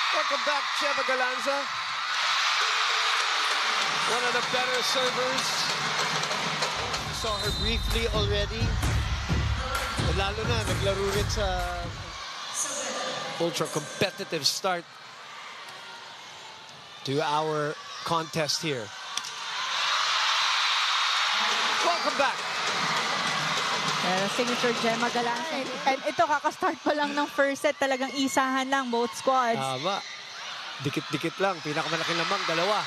Welcome back, Gemma Galanza. One of the better servers. Saw her briefly already. And lalo na, naglaro rin sa ultra-competitive start to our contest here. Welcome back. Signature Gemma Galanza. And ito, kakastart pa lang ng first set. Talagang isahan lang, both squads. Tama. Dikit-dikit lang. Pinakamalaking lamang, dalawa.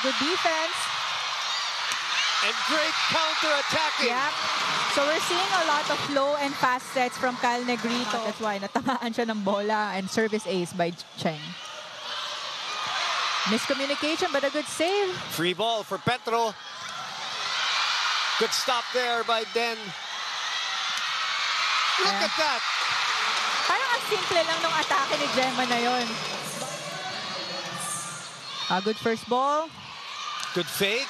Good defense. And great counter-attacking. Yep. So we're seeing a lot of low and fast sets from Kyle Negrito. That's why natamaan siya ng bola and service ace by Cheng. Miscommunication, but a good save. Free ball for Petro. Good stop there by Den. Look at that. Parang ang simple lang nung atake ni Gemma na yun. Good first ball. Good fake.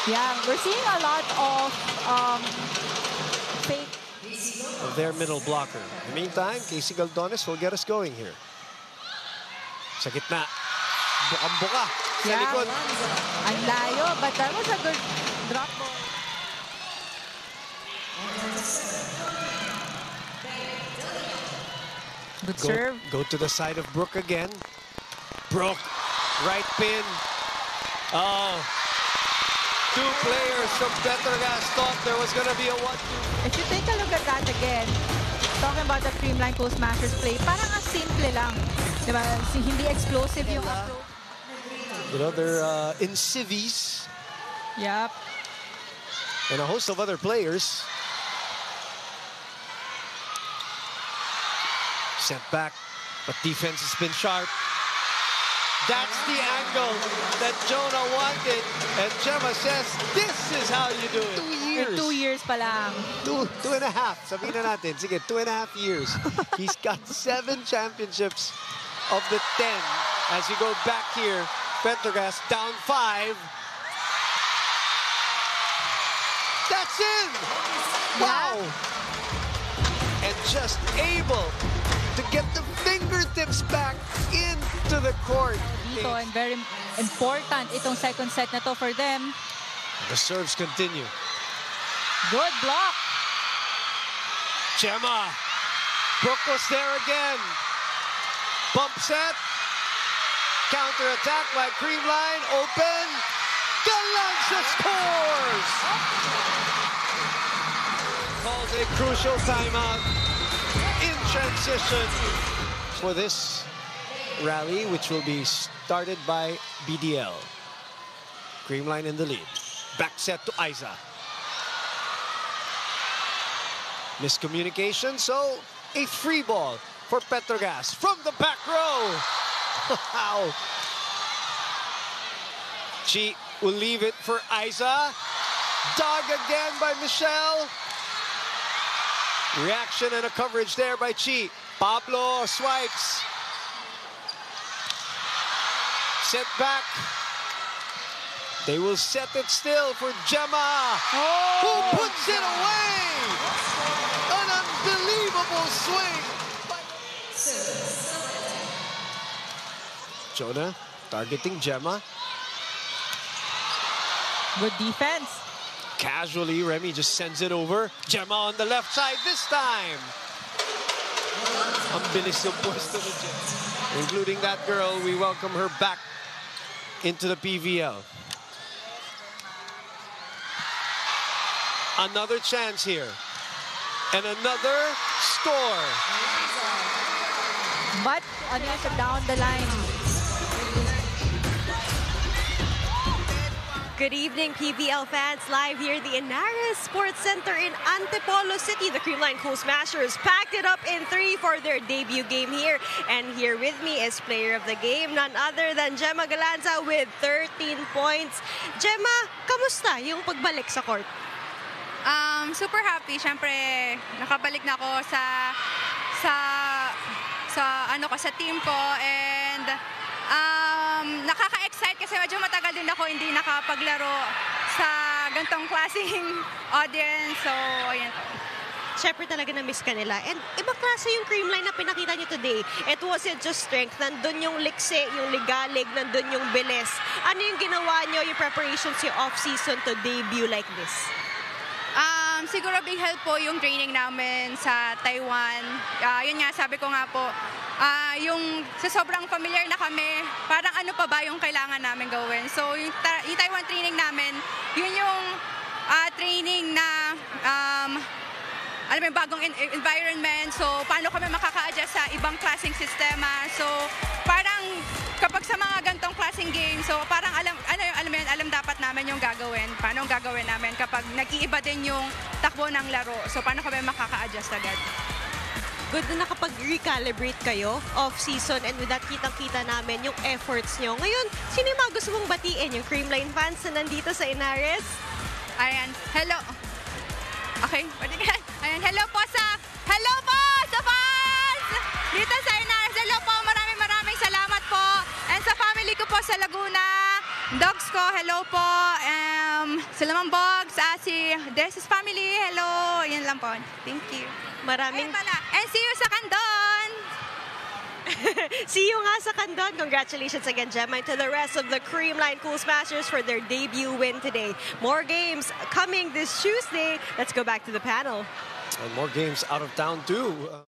Yeah, we're seeing a lot of fake. Of their middle blocker. In the meantime, Casey Galdones will get us going here. Sa gitna. Bukang-buka. Sa likod. Ang layo, but that was a good drop ball. Good serve. Go to the side of Brooke again. Brooke, right pin. Oh. Two players from Petrogas thought there was going to be a 1-2. If you take a look at that again, talking about the Creamline Coast Masters play, parang ang simple lang. Diba? Hindi explosive yung approach. You know, they're in civies. Yep. And a host of other players. Sent back, but defense has been sharp. That's the angle that Jonah wanted. And Gemma says, this is how you do it. 2 years. 2 years pa lang. Two and a half. Sabihin na natin. Sige, 2.5 years. He's got 7 championships of the 10. As you go back here, Petrogas down 5. That's in! Wow! And just able to get the fingertips back into the court. Dito, and very important itong second set na to for them. The serves continue. Good block. Gemma. Brooke was there again. Bump set. Counter attack by Creamline. Open. Galanza scores! Calls a crucial timeout in transition for this rally, which will be started by BDL. Creamline in the lead. Back set to Aiza. Miscommunication, so a free ball for Petrogas from the back row. Wow. She will leave it for Aiza. Dug again by Michelle. Reaction and a coverage there by Chi. Pablo swipes. Set back. They will set it still for Gemma. Who puts it away? An unbelievable swing. Jonah targeting Gemma. Good defense. Casually, Remy just sends it over. Gemma on the left side this time. Ang bilis ng pwesto ni Gemma. Including that girl, we welcome her back into the PVL. Another chance here. And another score. But down the line. Good evening, PVL fans. Live here at the Inares Sports Center in Antipolo City. The Creamline Coast Masters packed it up in 3 for their debut game here. And here with me is player of the game, none other than Gemma Galanza with 13 points. Gemma, kamusta yung pagbalik sa court? Super happy. Siyempre, nakabalik na ako sa team ko, and nakaka-excite kasi medyo matagal din ako hindi nakapaglaro sa gantong klaseng audience. So, ayan. syempre talaga na-miss ka nila. And ibang klase yung Creamline na pinakita niyo today. It wasn't just strength. Nandun yung likse, yung ligalig, nandun yung bilis. Ano yung ginawa niyo, yung preparations, yung off-season to debut like this? Siguro big help po yung training namin sa Taiwan. Yun nga, sabi ko nga po, yung sa sobrang familiar na kami, parang ano pa ba yung kailangan namin gawin. So yung Taiwan training namin, yun yung training na alam mo, bagong environment. So paano kami makaka-adjust sa ibang klaseng sistema. So parang kapag sa mga gantong klaseng game, so parang alam dapat namin yung gagawin. Paano yung gagawin namin kapag nag-iiba din yung takbo ng laro. So paano kami makaka-adjust agad. Good na nakapag-recalibrate kayo off-season, and with that, kitang-kita namin yung efforts nyo. Ngayon, sino yung mga gusto mong batiin? Yung Creamline fans na nandito sa Inares? Ayan, hello. Okay, pwede ka. Ayan, hello po sa fans! Dito sa Inares, hello po, maraming salamat po. And sa family ko po sa Laguna, dogs ko, hello po. Sila Ma'am Bogs, si Des' family, hello. Yan lang po. Thank you. Maraming... And see you sa Candon! See you nga sa Candon. Congratulations again, Gemma, and to the rest of the Creamline Cool Smashers for their debut win today. More games coming this Tuesday. Let's go back to the panel. And more games out of town too.